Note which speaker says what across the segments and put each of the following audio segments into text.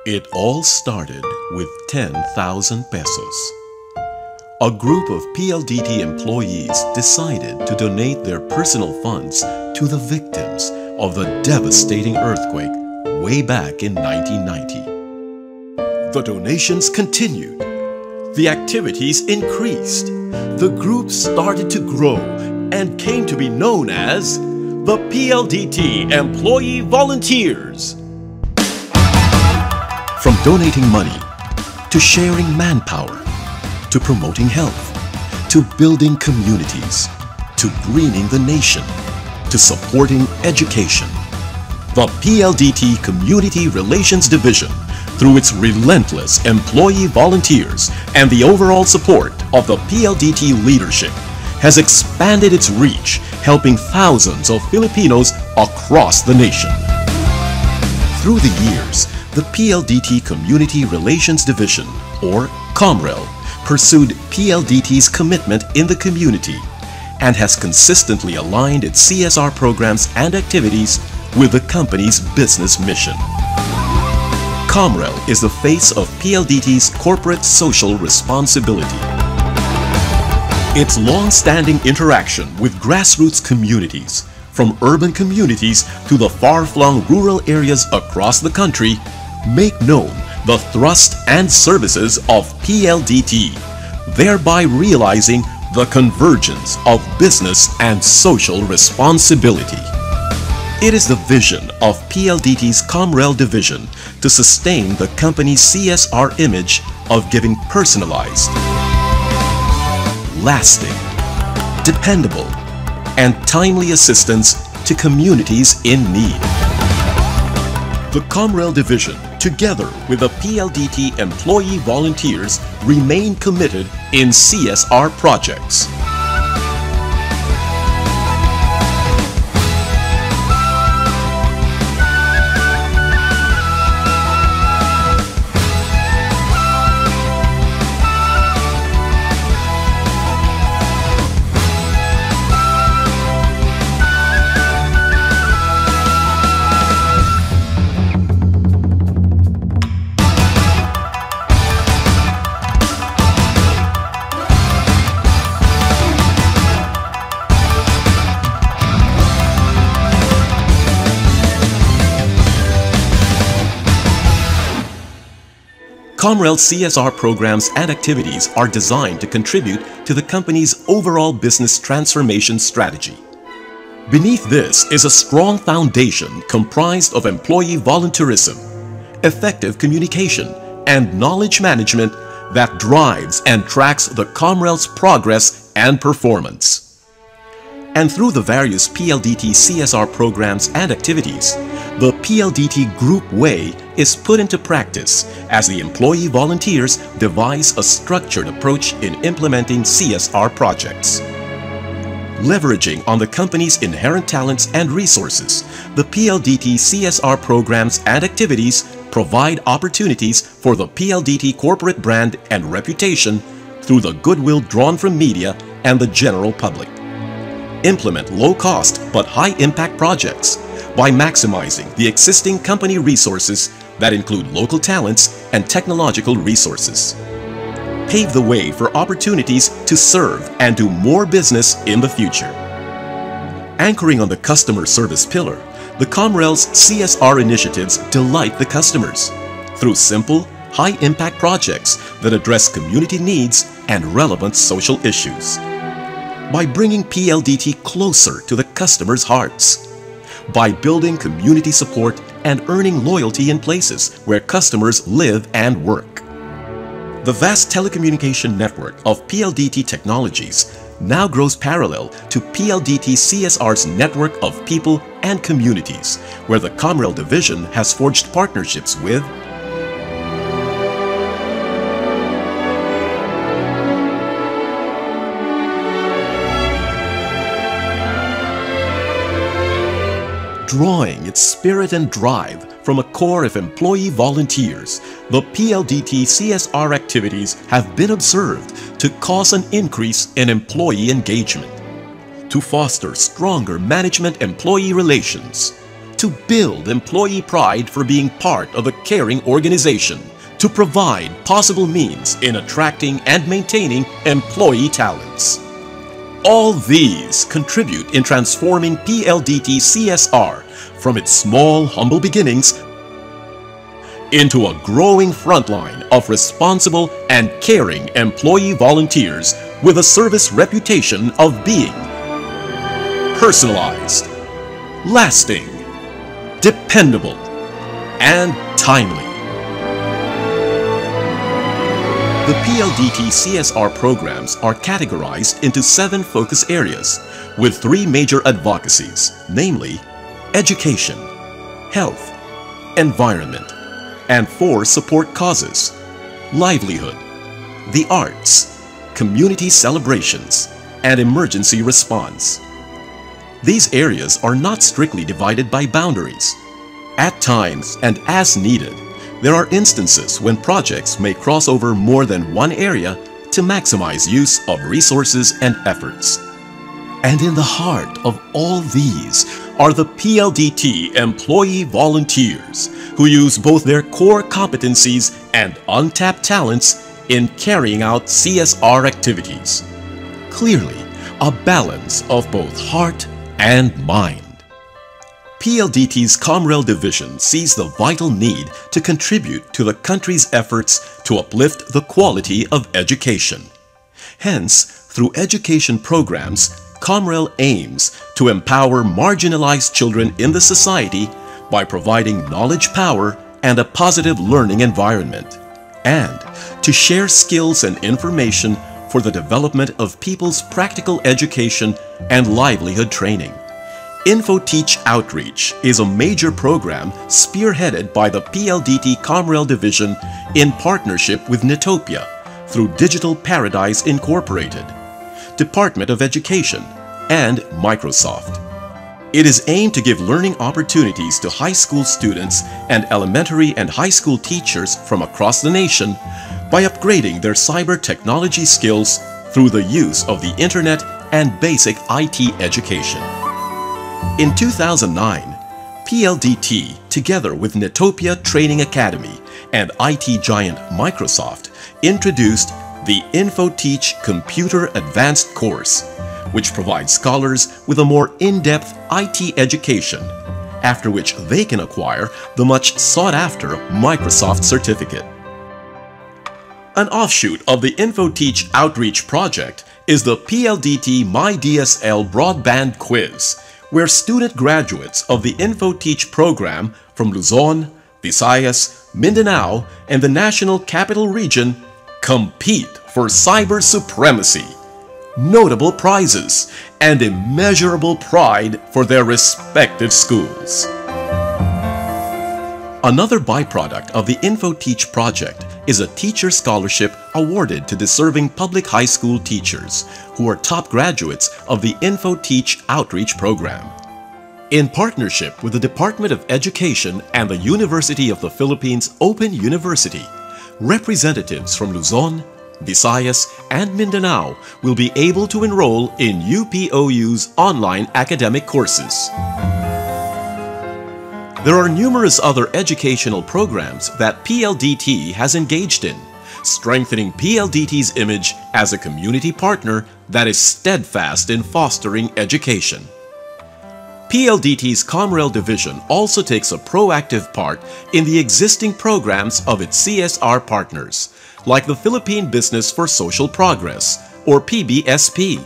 Speaker 1: It all started with 10,000 pesos. A group of PLDT employees decided to donate their personal funds to the victims of the devastating earthquake way back in 1990. The donations continued. The activities increased. The group started to grow and came to be known as the PLDT Employee Volunteers. From donating money, to sharing manpower, to promoting health, to building communities, to greening the nation, to supporting education, the PLDT Community Relations Division, through its relentless employee volunteers and the overall support of the PLDT leadership, has expanded its reach, helping thousands of Filipinos across the nation. Through the years, the PLDT Community Relations Division, or COMREL, pursued PLDT's commitment in the community and has consistently aligned its CSR programs and activities with the company's business mission. COMREL is the face of PLDT's corporate social responsibility. Its long-standing interaction with grassroots communities, from urban communities to the far-flung rural areas across the country, make known the thrust and services of PLDT, thereby realizing the convergence of business and social responsibility. It is the vision of PLDT's COMREL division to sustain the company's CSR image of giving personalized, lasting, dependable, and timely assistance to communities in need. The COMREL division, together with the PLDT employee volunteers, remain committed in CSR projects. COMREL's CSR programs and activities are designed to contribute to the company's overall business transformation strategy. Beneath this is a strong foundation comprised of employee volunteerism, effective communication, and knowledge management that drives and tracks the COMREL's progress and performance. And through the various PLDT CSR programs and activities, the PLDT Group Way is put into practice as the employee volunteers devise a structured approach in implementing CSR projects. Leveraging on the company's inherent talents and resources, the PLDT CSR programs and activities provide opportunities for the PLDT corporate brand and reputation through the goodwill drawn from media and the general public. Implement low-cost but high-impact projects by maximizing the existing company resources that include local talents and technological resources. Pave the way for opportunities to serve and do more business in the future. Anchoring on the customer service pillar, the COMREL's CSR initiatives delight the customers through simple, high-impact projects that address community needs and relevant social issues. By bringing PLDT closer to the customers' hearts. By building community support and earning loyalty in places where customers live and work. The vast telecommunication network of PLDT Technologies now grows parallel to PLDT CSR's network of people and communities, where the COMREL division has forged partnerships with drawing its spirit and drive from a core of employee volunteers, the PLDT CSR activities have been observed to cause an increase in employee engagement, to foster stronger management-employee relations, to build employee pride for being part of a caring organization, to provide possible means in attracting and maintaining employee talents. All these contribute in transforming PLDT CSR from its small, humble beginnings into a growing frontline of responsible and caring employee volunteers with a service reputation of being personalized, lasting, dependable, and timely. The PLDT CSR programs are categorized into 7 focus areas with 3 major advocacies, namely education, health, environment, and 4 support causes: livelihood, the arts, community celebrations, and emergency response. These areas are not strictly divided by boundaries. At times and as needed, there are instances when projects may cross over more than one area to maximize use of resources and efforts. And in the heart of all these are the PLDT employee volunteers who use both their core competencies and untapped talents in carrying out CSR activities. Clearly, a balance of both heart and mind. PLDT's Comrel division sees the vital need to contribute to the country's efforts to uplift the quality of education. Hence, through education programs, Comrel aims to empower marginalized children in the society by providing knowledge power and a positive learning environment, and to share skills and information for the development of people's practical education and livelihood training. InfoTeach Outreach is a major program spearheaded by the PLDT Comrel division in partnership with Netopia through Digital Paradise Incorporated, Department of Education, and Microsoft. It is aimed to give learning opportunities to high school students and elementary and high school teachers from across the nation by upgrading their cyber technology skills through the use of the internet and basic IT education. In 2009, PLDT, together with Netopia Training Academy and IT giant Microsoft, introduced the InfoTeach Computer Advanced course, which provides scholars with a more in-depth IT education, after which they can acquire the much sought-after Microsoft certificate. An offshoot of the InfoTeach Outreach project is the PLDT MyDSL Broadband Quiz, where student graduates of the InfoTeach program from Luzon, Visayas, Mindanao, and the National Capital Region compete for cyber supremacy, notable prizes, and immeasurable pride for their respective schools. Another byproduct of the InfoTeach project is a teacher scholarship awarded to deserving public high school teachers who are top graduates of the InfoTeach Outreach program. In partnership with the Department of Education and the University of the Philippines Open University, representatives from Luzon, Visayas, and Mindanao will be able to enroll in UPOU's online academic courses. There are numerous other educational programs that PLDT has engaged in, strengthening PLDT's image as a community partner that is steadfast in fostering education. PLDT's Comrel division also takes a proactive part in the existing programs of its CSR partners, like the Philippine Business for Social Progress, or PBSP,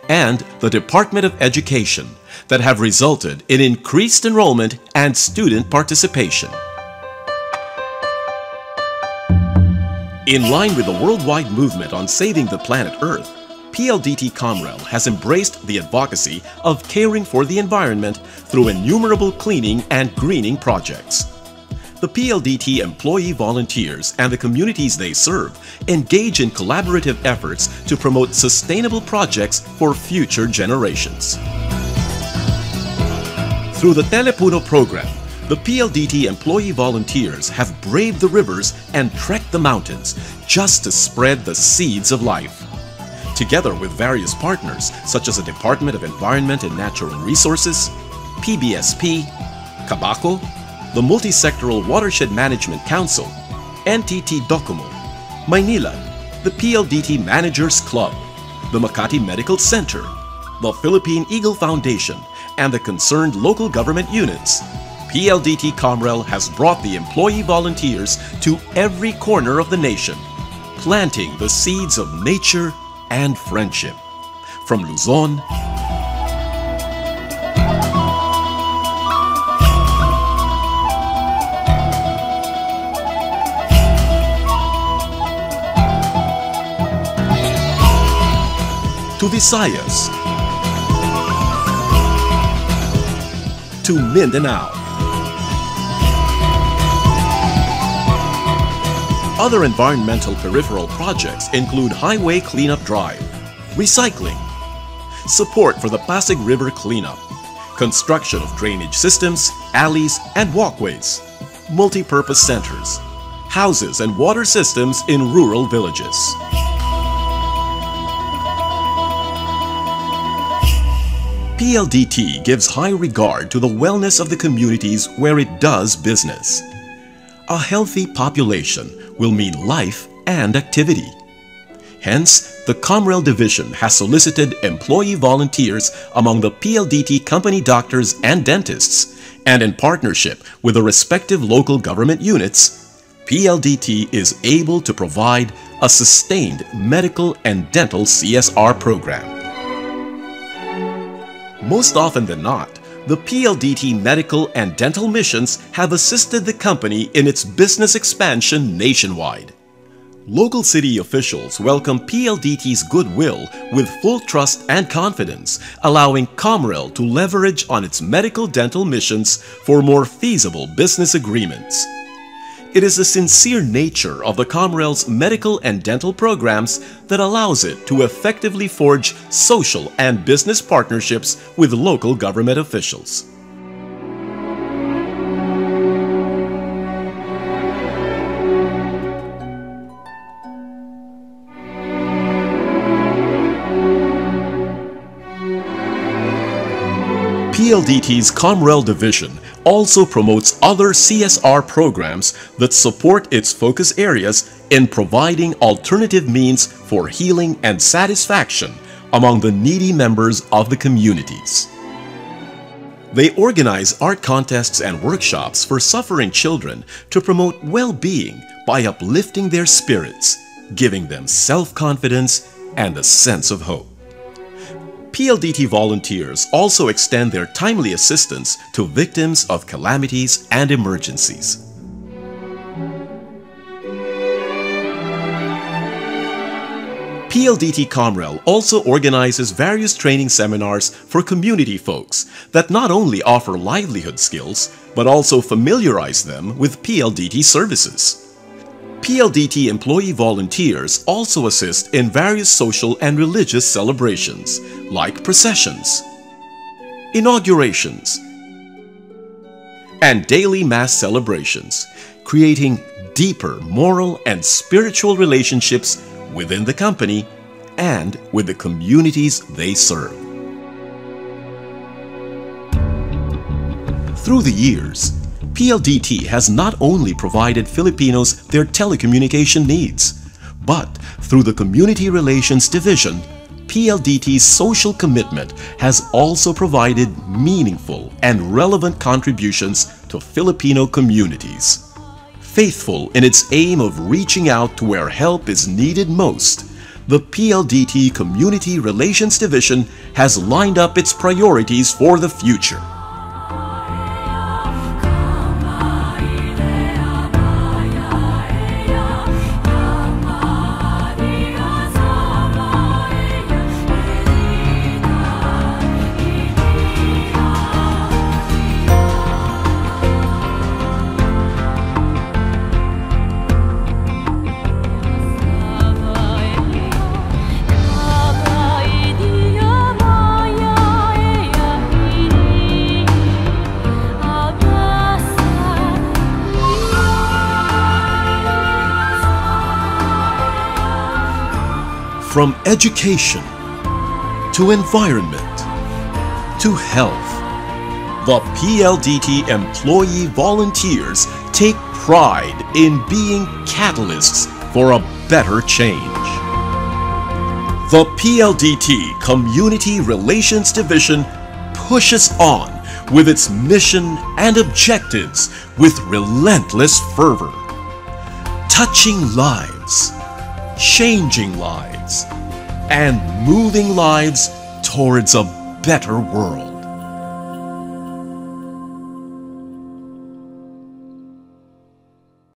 Speaker 1: and the Department of Education, that have resulted in increased enrollment and student participation. In line with the worldwide movement on saving the planet Earth, PLDT Comrel has embraced the advocacy of caring for the environment through innumerable cleaning and greening projects. The PLDT employee volunteers and the communities they serve engage in collaborative efforts to promote sustainable projects for future generations. Through the Telepuno program, the PLDT employee volunteers have braved the rivers and trekked the mountains just to spread the seeds of life. Together with various partners such as the Department of Environment and Natural Resources, PBSP, Cabaco, the Multisectoral Watershed Management Council, NTT Docomo, Maynila, the PLDT Managers Club, the Makati Medical Center, the Philippine Eagle Foundation, and the concerned local government units, PLDT Comrel has brought the employee volunteers to every corner of the nation, planting the seeds of nature and friendship. From Luzon to Visayas to Mindanao. Other environmental peripheral projects include highway cleanup drive, recycling, support for the Pasig River cleanup, construction of drainage systems, alleys, and walkways, multi-purpose centers, houses and water systems in rural villages. PLDT gives high regard to the wellness of the communities where it does business. A healthy population will mean life and activity. Hence, the Comrel Division has solicited employee volunteers among the PLDT company doctors and dentists, and in partnership with the respective local government units, PLDT is able to provide a sustained medical and dental CSR program. Most often than not, the PLDT medical and dental missions have assisted the company in its business expansion nationwide. Local city officials welcome PLDT's goodwill with full trust and confidence, allowing Comrel to leverage on its medical dental missions for more feasible business agreements. It is the sincere nature of the Comrel's medical and dental programs that allows it to effectively forge social and business partnerships with local government officials. PLDT's Comrel Division also promotes other CSR programs that support its focus areas in providing alternative means for healing and satisfaction among the needy members of the communities. They organize art contests and workshops for suffering children to promote well-being by uplifting their spirits, giving them self-confidence and a sense of hope. PLDT volunteers also extend their timely assistance to victims of calamities and emergencies. PLDT Comrel also organizes various training seminars for community folks that not only offer livelihood skills, but also familiarize them with PLDT services. PLDT employee volunteers also assist in various social and religious celebrations, like processions, inaugurations, and daily mass celebrations, creating deeper moral and spiritual relationships within the company and with the communities they serve. Through the years, PLDT has not only provided Filipinos their telecommunication needs, but through the Community Relations Division, PLDT's social commitment has also provided meaningful and relevant contributions to Filipino communities. Faithful in its aim of reaching out to where help is needed most, the PLDT Community Relations Division has lined up its priorities for the future. From education, to environment, to health, The PLDT employee volunteers take pride in being catalysts for a better change. The PLDT Community Relations Division pushes on with its mission and objectives with relentless fervor, touching lives, changing lives, and moving lives towards a better world.